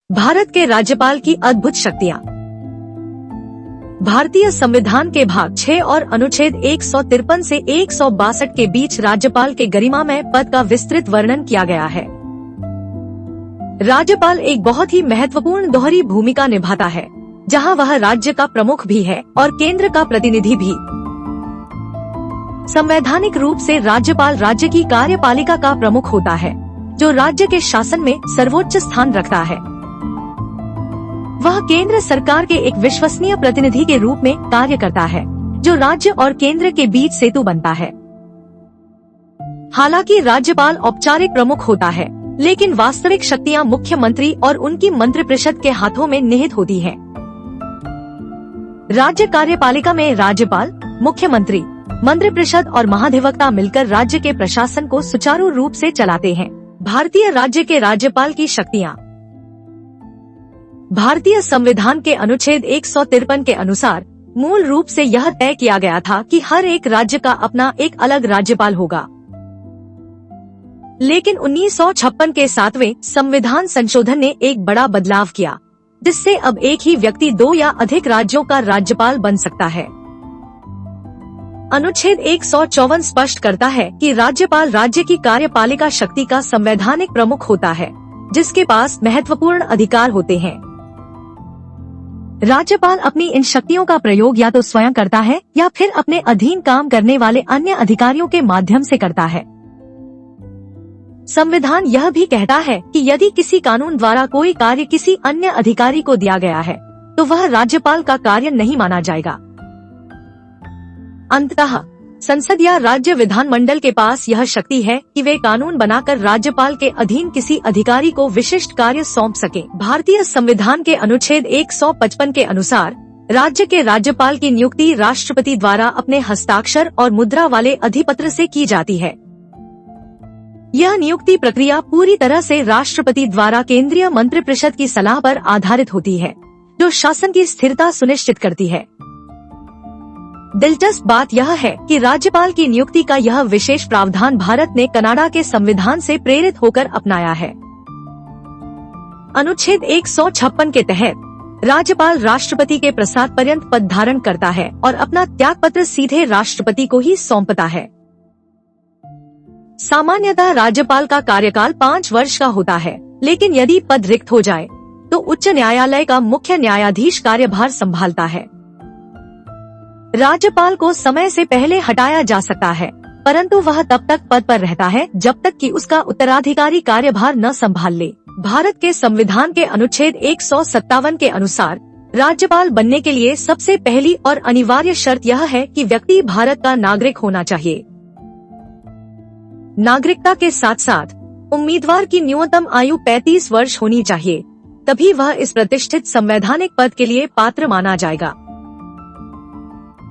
भारत के राज्यपाल की अद्भुत शक्तियाँ। भारतीय संविधान के भाग 6 और अनुच्छेद 153 से 162 के बीच राज्यपाल के गरिमामय पद का विस्तृत वर्णन किया गया है। राज्यपाल एक बहुत ही महत्वपूर्ण दोहरी भूमिका निभाता है, जहां वह राज्य का प्रमुख भी है और केंद्र का प्रतिनिधि भी। संवैधानिक रूप से राज्यपाल राज्य की कार्यपालिका का प्रमुख होता है, जो राज्य के शासन में सर्वोच्च स्थान रखता है। वह केंद्र सरकार के एक विश्वसनीय प्रतिनिधि के रूप में कार्य करता है, जो राज्य और केंद्र के बीच सेतु बनता है। हालांकि राज्यपाल औपचारिक प्रमुख होता है, लेकिन वास्तविक शक्तियां मुख्यमंत्री और उनकी मंत्रिपरिषद के हाथों में निहित होती हैं। राज्य कार्यपालिका में राज्यपाल, मुख्यमंत्री, मंत्रिपरिषद और महाधिवक्ता मिलकर राज्य के प्रशासन को सुचारू रूप से चलाते हैं। भारतीय राज्य के राज्यपाल की शक्तियाँ। भारतीय संविधान के अनुच्छेद 153 के अनुसार मूल रूप से यह तय किया गया था कि हर एक राज्य का अपना एक अलग राज्यपाल होगा। लेकिन 1956 के 7वें संविधान संशोधन ने एक बड़ा बदलाव किया, जिससे अब एक ही व्यक्ति 2 या अधिक राज्यों का राज्यपाल बन सकता है। अनुच्छेद 154 स्पष्ट करता है कि राज्यपाल राज्य की कार्यपालिका शक्ति का संवैधानिक प्रमुख होता है, जिसके पास महत्वपूर्ण अधिकार होते हैं। राज्यपाल अपनी इन शक्तियों का प्रयोग या तो स्वयं करता है या फिर अपने अधीन काम करने वाले अन्य अधिकारियों के माध्यम से करता है। संविधान यह भी कहता है कि यदि किसी कानून द्वारा कोई कार्य किसी अन्य अधिकारी को दिया गया है, तो वह राज्यपाल का कार्य नहीं माना जाएगा। अंततः संसद या राज्य विधानमंडल के पास यह शक्ति है कि वे कानून बनाकर राज्यपाल के अधीन किसी अधिकारी को विशिष्ट कार्य सौंप सकें। भारतीय संविधान के अनुच्छेद 155 के अनुसार राज्य के राज्यपाल की नियुक्ति राष्ट्रपति द्वारा अपने हस्ताक्षर और मुद्रा वाले अधिपत्र से की जाती है। यह नियुक्ति प्रक्रिया पूरी तरह से राष्ट्रपति द्वारा केंद्रीय मंत्रिपरिषद की सलाह पर आधारित होती है, जो शासन की स्थिरता सुनिश्चित करती है। दिलचस्प बात यह है कि राज्यपाल की नियुक्ति का यह विशेष प्रावधान भारत ने कनाडा के संविधान से प्रेरित होकर अपनाया है। अनुच्छेद 156 के तहत राज्यपाल राष्ट्रपति के प्रसाद पर्यंत पद धारण करता है और अपना त्यागपत्र सीधे राष्ट्रपति को ही सौंपता है। सामान्यतः राज्यपाल का कार्यकाल 5 वर्ष का होता है, लेकिन यदि पद रिक्त हो जाए तो उच्च न्यायालय का मुख्य न्यायाधीश कार्यभार संभालता है। राज्यपाल को समय से पहले हटाया जा सकता है, परंतु वह तब तक पद पर रहता है जब तक कि उसका उत्तराधिकारी कार्यभार न संभाल ले। भारत के संविधान के अनुच्छेद 157 के अनुसार राज्यपाल बनने के लिए सबसे पहली और अनिवार्य शर्त यह है कि व्यक्ति भारत का नागरिक होना चाहिए। नागरिकता के साथ साथ उम्मीदवार की न्यूनतम आयु 35 वर्ष होनी चाहिए, तभी वह इस प्रतिष्ठित संवैधानिक पद के लिए पात्र माना जाएगा।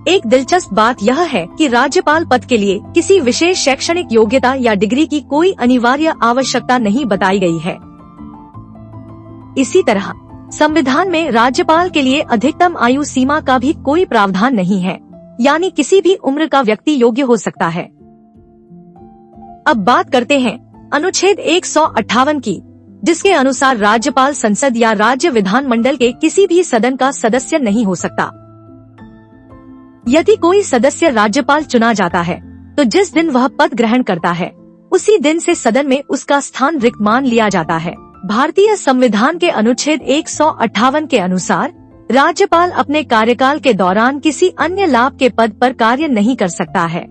एक दिलचस्प बात यह है कि राज्यपाल पद के लिए किसी विशेष शैक्षणिक योग्यता या डिग्री की कोई अनिवार्य आवश्यकता नहीं बताई गई है। इसी तरह संविधान में राज्यपाल के लिए अधिकतम आयु सीमा का भी कोई प्रावधान नहीं है, यानी किसी भी उम्र का व्यक्ति योग्य हो सकता है। अब बात करते हैं अनुच्छेद 158 की, जिसके अनुसार राज्यपाल संसद या राज्य विधानमंडल के किसी भी सदन का सदस्य नहीं हो सकता। यदि कोई सदस्य राज्यपाल चुना जाता है, तो जिस दिन वह पद ग्रहण करता है, उसी दिन से सदन में उसका स्थान रिक्त मान लिया जाता है। भारतीय संविधान के अनुच्छेद 158 के अनुसार राज्यपाल अपने कार्यकाल के दौरान किसी अन्य लाभ के पद पर कार्य नहीं कर सकता है।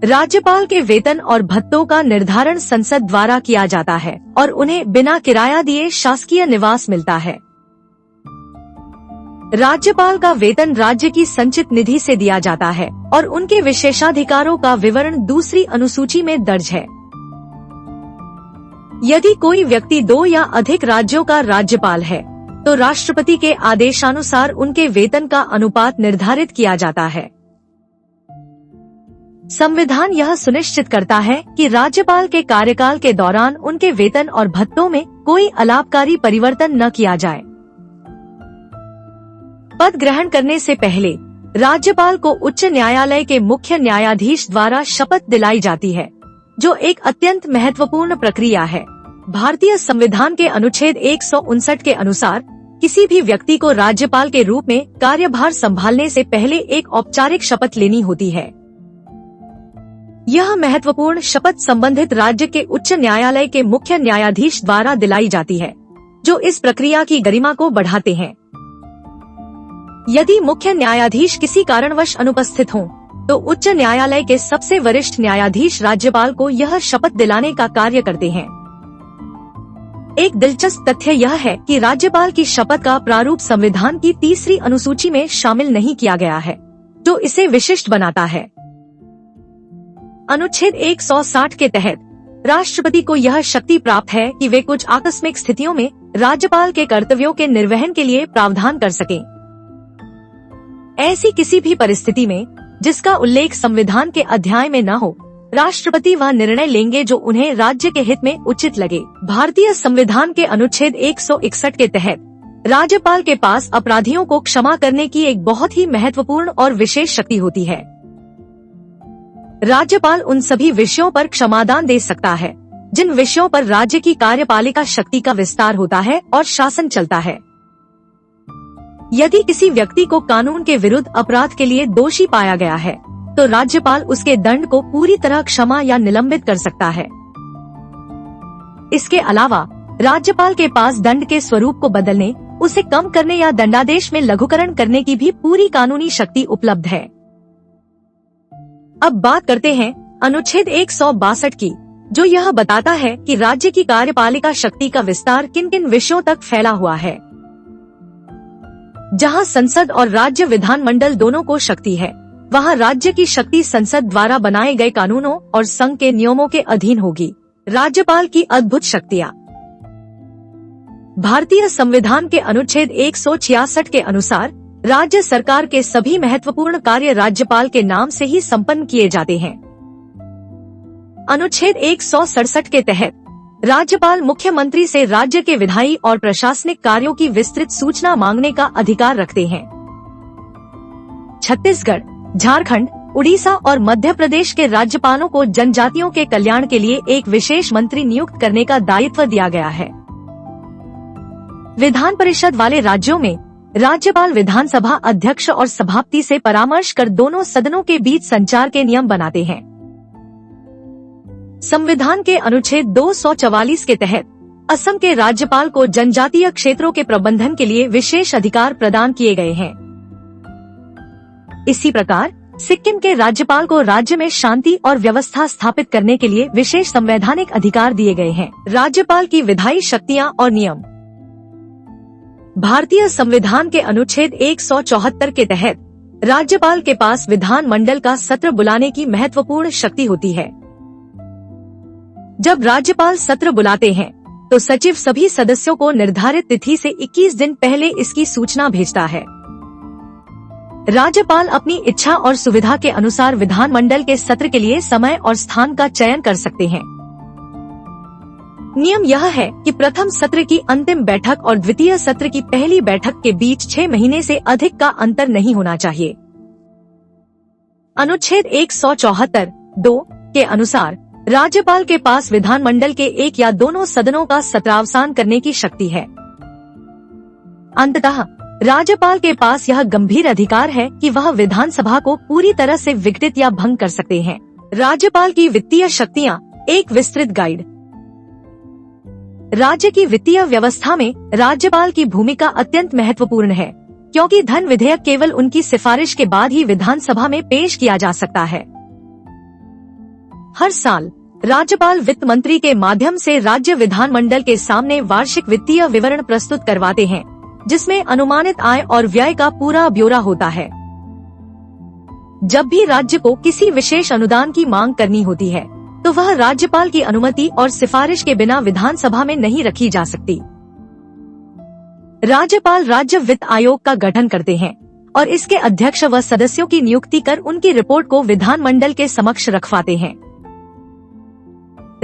राज्यपाल के वेतन और भत्तों का निर्धारण संसद द्वारा किया जाता है और उन्हें बिना किराया दिए शासकीय निवास मिलता है। राज्यपाल का वेतन राज्य की संचित निधि से दिया जाता है और उनके विशेषाधिकारों का विवरण दूसरी अनुसूची में दर्ज है। यदि कोई व्यक्ति 2 या अधिक राज्यों का राज्यपाल है, तो राष्ट्रपति के आदेशानुसार उनके वेतन का अनुपात निर्धारित किया जाता है। संविधान यह सुनिश्चित करता है कि राज्यपाल के कार्यकाल के दौरान उनके वेतन और भत्तों में कोई अलाभकारी परिवर्तन न किया जाए। पद ग्रहण करने से पहले राज्यपाल को उच्च न्यायालय के मुख्य न्यायाधीश द्वारा शपथ दिलाई जाती है, जो एक अत्यंत महत्वपूर्ण प्रक्रिया है। भारतीय संविधान के अनुच्छेद 159 के अनुसार किसी भी व्यक्ति को राज्यपाल के रूप में कार्यभार संभालने से पहले एक औपचारिक शपथ लेनी होती है। यह महत्वपूर्ण शपथ संबंधित राज्य के उच्च न्यायालय के मुख्य न्यायाधीश द्वारा दिलाई जाती है, जो इस प्रक्रिया की गरिमा को बढ़ाते हैं। यदि मुख्य न्यायाधीश किसी कारणवश अनुपस्थित हों, तो उच्च न्यायालय के सबसे वरिष्ठ न्यायाधीश राज्यपाल को यह शपथ दिलाने का कार्य करते हैं। एक दिलचस्प तथ्य यह है कि राज्यपाल की शपथ का प्रारूप संविधान की 3री अनुसूची में शामिल नहीं किया गया है, जो इसे विशिष्ट बनाता है। अनुच्छेद 160 के तहत राष्ट्रपति को यह शक्ति प्राप्त है कि वे कुछ आकस्मिक स्थितियों में राज्यपाल के कर्तव्यों के निर्वहन के लिए प्रावधान कर सकें। ऐसी किसी भी परिस्थिति में जिसका उल्लेख संविधान के अध्याय में न हो, राष्ट्रपति वह निर्णय लेंगे जो उन्हें राज्य के हित में उचित लगे। भारतीय संविधान के अनुच्छेद 161 के तहत राज्यपाल के पास अपराधियों को क्षमा करने की एक बहुत ही महत्वपूर्ण और विशेष शक्ति होती है। राज्यपाल उन सभी विषयों पर क्षमादान दे सकता है जिन विषयों पर राज्य की कार्यपालिका शक्ति का विस्तार होता है और शासन चलता है। यदि किसी व्यक्ति को कानून के विरुद्ध अपराध के लिए दोषी पाया गया है, तो राज्यपाल उसके दंड को पूरी तरह क्षमा या निलंबित कर सकता है। इसके अलावा राज्यपाल के पास दंड के स्वरूप को बदलने, उसे कम करने या दंडादेश में लघुकरण करने की भी पूरी कानूनी शक्ति उपलब्ध है। अब बात करते हैं अनुच्छेद 162 की, जो यह बताता है कि राज्य की कार्यपालिका शक्ति का विस्तार किन किन विषयों तक फैला हुआ है। जहां संसद और राज्य विधानमंडल दोनों को शक्ति है, वहां राज्य की शक्ति संसद द्वारा बनाए गए कानूनों और संघ के नियमों के अधीन होगी। राज्यपाल की अद्भुत शक्तियाँ। भारतीय संविधान के अनुच्छेद 166 के अनुसार राज्य सरकार के सभी महत्वपूर्ण कार्य राज्यपाल के नाम से ही संपन्न किए जाते हैं। अनुच्छेद 167 के तहत राज्यपाल मुख्यमंत्री से राज्य के विधायी और प्रशासनिक कार्यों की विस्तृत सूचना मांगने का अधिकार रखते हैं। छत्तीसगढ़, झारखंड, उड़ीसा और मध्य प्रदेश के राज्यपालों को जनजातियों के कल्याण के लिए एक विशेष मंत्री नियुक्त करने का दायित्व दिया गया है। विधान परिषद वाले राज्यों में राज्यपाल विधानसभा अध्यक्ष और सभापति से परामर्श कर दोनों सदनों के बीच संचार के नियम बनाते हैं। संविधान के अनुच्छेद 244 के तहत असम के राज्यपाल को जनजातीय क्षेत्रों के प्रबंधन के लिए विशेष अधिकार प्रदान किए गए हैं। इसी प्रकार सिक्किम के राज्यपाल को राज्य में शांति और व्यवस्था स्थापित करने के लिए विशेष संवैधानिक अधिकार दिए गए हैं। राज्यपाल की विधायी शक्तियाँ और नियम। भारतीय संविधान के अनुच्छेद 174 के तहत राज्यपाल के पास विधान मंडल का सत्र बुलाने की महत्वपूर्ण शक्ति होती है। जब राज्यपाल सत्र बुलाते हैं, तो सचिव सभी सदस्यों को निर्धारित तिथि से 21 दिन पहले इसकी सूचना भेजता है। राज्यपाल अपनी इच्छा और सुविधा के अनुसार विधानमंडल के सत्र के लिए समय और स्थान का चयन कर सकते हैं। नियम यह है कि प्रथम सत्र की अंतिम बैठक और द्वितीय सत्र की पहली बैठक के बीच 6 महीने से अधिक का अंतर नहीं होना चाहिए। अनुच्छेद 174(2) के अनुसार राज्यपाल के पास विधानमंडल के एक या दोनों सदनों का सत्रावसान करने की शक्ति है। अंततः राज्यपाल के पास यह गंभीर अधिकार है कि वह विधानसभा को पूरी तरह से विघटित या भंग कर सकते हैं। राज्यपाल की वित्तीय शक्तियाँ, एक विस्तृत गाइड। राज्य की वित्तीय व्यवस्था में राज्यपाल की भूमिका अत्यंत महत्वपूर्ण है, क्योंकि धन विधेयक केवल उनकी सिफारिश के बाद ही विधानसभा में पेश किया जा सकता है। हर साल राज्यपाल वित्त मंत्री के माध्यम से राज्य विधानमंडल के सामने वार्षिक वित्तीय विवरण प्रस्तुत करवाते हैं, जिसमें अनुमानित आय और व्यय का पूरा ब्यौरा होता है। जब भी राज्य को किसी विशेष अनुदान की मांग करनी होती है, तो वह राज्यपाल की अनुमति और सिफारिश के बिना विधानसभा में नहीं रखी जा सकती। राज्यपाल राज्य वित्त आयोग का गठन करते हैं और इसके अध्यक्ष व सदस्यों की नियुक्ति कर उनकी रिपोर्ट को विधानमंडल के समक्ष रखवाते हैं।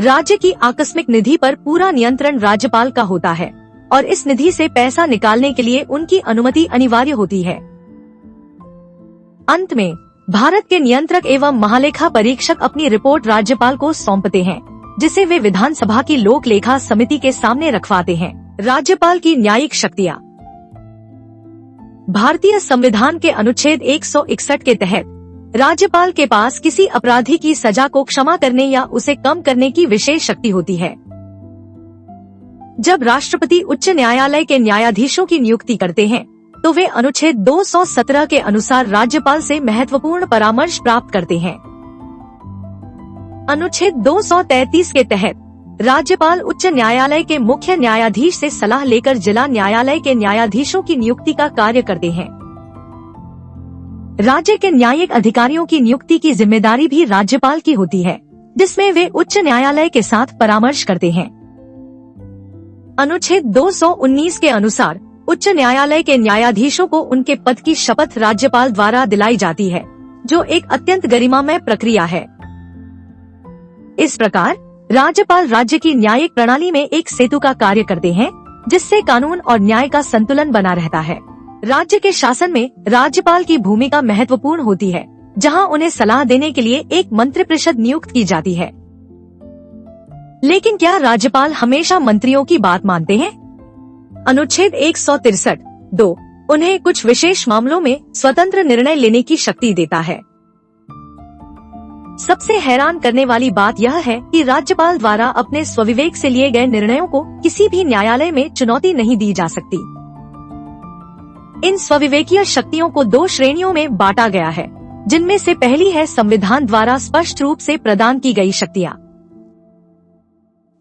राज्य की आकस्मिक निधि पर पूरा नियंत्रण राज्यपाल का होता है और इस निधि से पैसा निकालने के लिए उनकी अनुमति अनिवार्य होती है। अंत में भारत के नियंत्रक एवं महालेखा परीक्षक अपनी रिपोर्ट राज्यपाल को सौंपते हैं, जिसे वे विधानसभा की लोक लेखा समिति के सामने रखवाते हैं। राज्यपाल की न्यायिक शक्तियाँ। भारतीय संविधान के अनुच्छेद 161 के तहत राज्यपाल के पास किसी अपराधी की सजा को क्षमा करने या उसे कम करने की विशेष शक्ति होती है। जब राष्ट्रपति उच्च न्यायालय के न्यायाधीशों की नियुक्ति करते हैं तो वे अनुच्छेद 217 के अनुसार राज्यपाल से महत्वपूर्ण परामर्श प्राप्त करते हैं। अनुच्छेद 233 के तहत राज्यपाल उच्च न्यायालय के मुख्य न्यायाधीश से सलाह लेकर जिला न्यायालय के न्यायाधीशों की नियुक्ति का कार्य करते हैं। राज्य के न्यायिक अधिकारियों की नियुक्ति की जिम्मेदारी भी राज्यपाल की होती है, जिसमें वे उच्च न्यायालय के साथ परामर्श करते हैं। अनुच्छेद 219 के अनुसार उच्च न्यायालय के न्यायाधीशों को उनके पद की शपथ राज्यपाल द्वारा दिलाई जाती है, जो एक अत्यंत गरिमामय प्रक्रिया है। इस प्रकार राज्यपाल राज्य की न्यायिक प्रणाली में एक सेतु का कार्य करते हैं, जिससे कानून और न्याय का संतुलन बना रहता है। राज्य के शासन में राज्यपाल की भूमिका महत्वपूर्ण होती है, जहां उन्हें सलाह देने के लिए एक मंत्रिपरिषद नियुक्त की जाती है। लेकिन क्या राज्यपाल हमेशा मंत्रियों की बात मानते हैं? अनुच्छेद 163(2) उन्हें कुछ विशेष मामलों में स्वतंत्र निर्णय लेने की शक्ति देता है। सबसे हैरान करने वाली बात यह है कि राज्यपाल द्वारा अपने स्वविवेक से लिए गए निर्णयों को किसी भी न्यायालय में चुनौती नहीं दी जा सकती। इन स्वविवेकीय शक्तियों को 2 श्रेणियों में बांटा गया है, जिनमें से पहली है संविधान द्वारा स्पष्ट रूप से प्रदान की गई शक्तियाँ।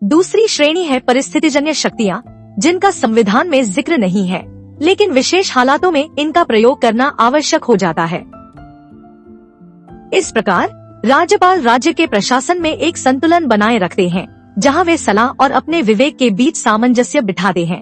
दूसरी श्रेणी है परिस्थितिजन्य शक्तियाँ, जिनका संविधान में जिक्र नहीं है, लेकिन विशेष हालातों में इनका प्रयोग करना आवश्यक हो जाता है। इस प्रकार राज्यपाल राज्य के प्रशासन में एक संतुलन बनाए रखते हैं, जहां वे सलाह और अपने विवेक के बीच सामंजस्य बिठाते हैं।